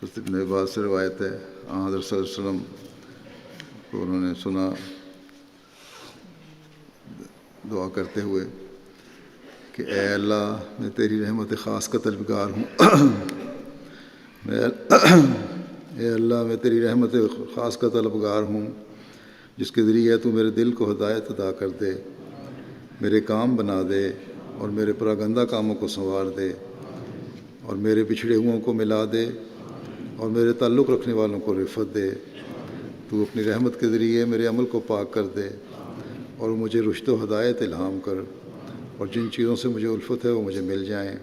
حضرت ابن عباس سے روایت ہے، حضرت صلی اللہ علیہ وسلم کو انہوں نے سنا دعا کرتے ہوئے کہ اے اللہ میں تیری رحمت خاص کا طلبگار ہوں اے اللہ میں تیری رحمت خاص کا طلبگار ہوں، جس کے ذریعے تو میرے دل کو ہدایت عطا کر دے، میرے کام بنا دے اور میرے پراگندہ کاموں کو سنوار دے اور میرے بچھڑے ہوں کو ملا دے اور میرے تعلق رکھنے والوں کو رفت دے۔ تو اپنی رحمت کے ذریعے میرے عمل کو پاک کر دے اور مجھے رشد و ہدایت الہام کر، اور جن چیزوں سے مجھے الفت ہے وہ مجھے مل جائیں۔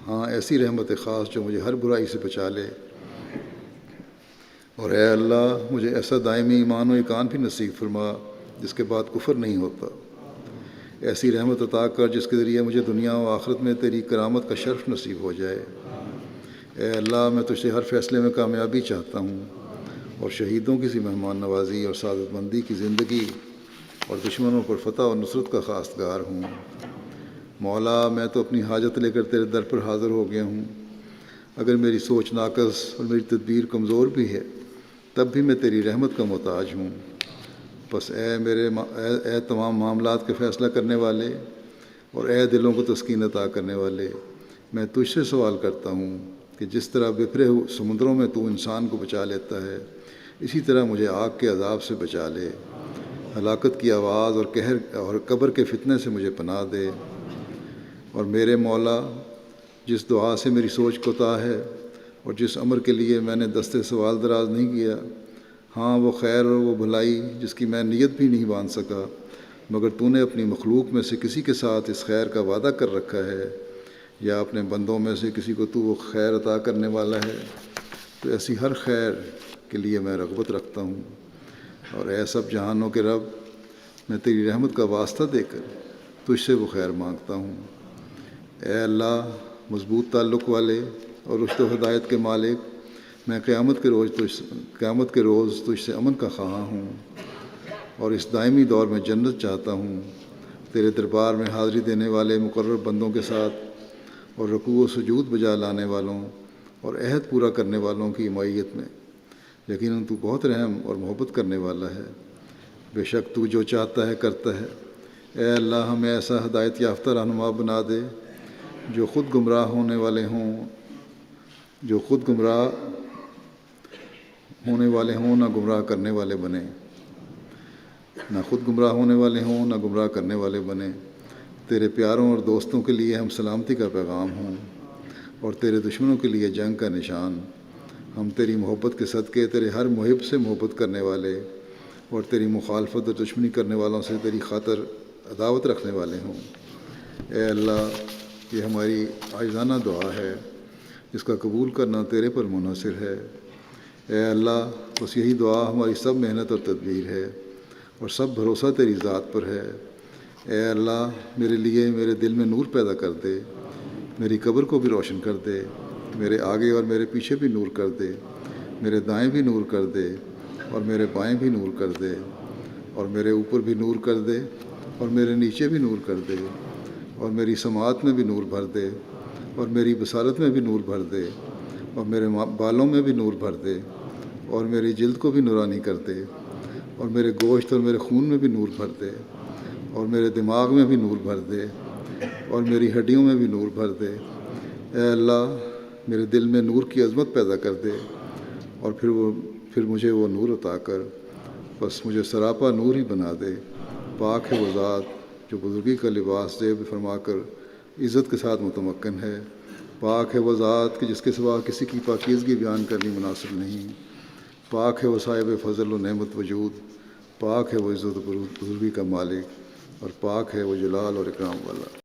ہاں ایسی رحمت خاص جو مجھے ہر برائی سے بچا لے، اور اے اللہ مجھے ایسا دائمی ایمان و اقان بھی نصیب فرما جس کے بعد کفر نہیں ہوتا۔ ایسی رحمت عطا کر جس کے ذریعے مجھے دنیا و آخرت میں تیری کرامت کا شرف نصیب ہو جائے۔ اے اللہ میں تجھ سے ہر فیصلے میں کامیابی چاہتا ہوں، اور شہیدوں کی سی مہمان نوازی اور سعادت مندی کی زندگی اور دشمنوں پر فتح و نصرت کا خواستگار ہوں۔ مولا میں تو اپنی حاجت لے کر تیرے در پر حاضر ہو گیا ہوں، اگر میری سوچ ناقص اور میری تدبیر کمزور بھی ہے تب بھی میں تیری رحمت کا محتاج ہوں۔ بس اے تمام معاملات کے فیصلہ کرنے والے اور اے دلوں کو تسکین عطا کرنے والے، میں تجھ سے سوال کرتا ہوں کہ جس طرح بکھرے ہوئے سمندروں میں تو انسان کو بچا لیتا ہے، اسی طرح مجھے آگ کے عذاب سے بچا لے، ہلاکت کی آواز اور قہر اور قبر کے فتنے سے مجھے پناہ دے۔ اور میرے مولا جس دعا سے میری سوچ کوتاہ ہے اور جس امر کے لیے میں نے دستے سوال دراز نہیں کیا، ہاں وہ خیر اور وہ بھلائی جس کی میں نیت بھی نہیں باندھ سکا، مگر تو نے اپنی مخلوق میں سے کسی کے ساتھ اس خیر کا وعدہ کر رکھا ہے، یا اپنے بندوں میں سے کسی کو تو وہ خیر عطا کرنے والا ہے، تو ایسی ہر خیر کے لیے میں رغبت رکھتا ہوں۔ اور اے سب جہانوں کے رب، میں تیری رحمت کا واسطہ دے کر تجھ سے وہ خیر مانگتا ہوں۔ اے اللہ مضبوط تعلق والے اور رشد و ہدایت کے مالک، میں قیامت کے روز تجھ سے امن کا خواہاں ہوں، اور اس دائمی دور میں جنت چاہتا ہوں، تیرے دربار میں حاضری دینے والے مقرر بندوں کے ساتھ، اور رکوع و سجود بجا لانے والوں اور عہد پورا کرنے والوں کی معیت میں۔ یقیناً تو بہت رحم اور محبت کرنے والا ہے، بے شک تو جو چاہتا ہے کرتا ہے۔ اے اللہ ہمیں ایسا ہدایت یافتہ رہنما بنا دے جو خود گمراہ ہونے والے ہوں نہ گمراہ کرنے والے بنے، نہ خود گمراہ ہونے والے ہوں نہ گمراہ کرنے والے بنے۔ تیرے پیاروں اور دوستوں کے لیے ہم سلامتی کا پیغام ہوں، اور تیرے دشمنوں کے لیے جنگ کا نشان۔ ہم تیری محبت کے صدقے تیرے ہر محب سے محبت کرنے والے اور تیری مخالفت اور دشمنی کرنے والوں سے تیری خاطر عداوت رکھنے والے ہوں۔ اے اللہ یہ ہماری عاجزانہ دعا ہے، جس کا قبول کرنا تیرے پر منحصر ہے۔ اے اللہ بس یہی دعا ہماری سب محنت اور تدبیر ہے، اور سب بھروسہ تیری ذات پر ہے۔ اے اللہ میرے لیے میرے دل میں نور پیدا کر دے، میری قبر کو بھی روشن کر دے، میرے آگے اور میرے پیچھے بھی نور کر دے، میرے دائیں بھی نور کر دے اور میرے بائیں بھی نور کر دے، اور میرے اوپر بھی نور کر دے اور میرے نیچے بھی نور کر دے، اور میری سماعت میں بھی نور بھر دے، اور میری بصارت میں بھی نور بھر دے، اور میرے بالوں میں بھی نور بھر دے، اور میری جلد کو بھی نورانی کر دے، اور میرے گوشت اور میرے خون میں بھی نور بھر دے، اور میرے دماغ میں بھی نور بھر دے، اور میری ہڈیوں میں بھی نور بھر دے۔ اے اللہ میرے دل میں نور کی عظمت پیدا کر دے، اور پھر مجھے وہ نور عطا کر، بس مجھے سراپا نور ہی بنا دے۔ پاک ہے وہ ذات جو بزرگی کا لباس زیب فرما کر عزت کے ساتھ متمکن ہے۔ پاک ہے وہ ذات کہ جس کے سوا کسی کی پاکیزگی بیان کرنی مناسب نہیں۔ پاک ہے وہ صاحب فضل و نعمت وجود، پاک ہے وہ عزت و بزرگی کا مالک، اور پاک ہے وہ جلال اور اکرام والا۔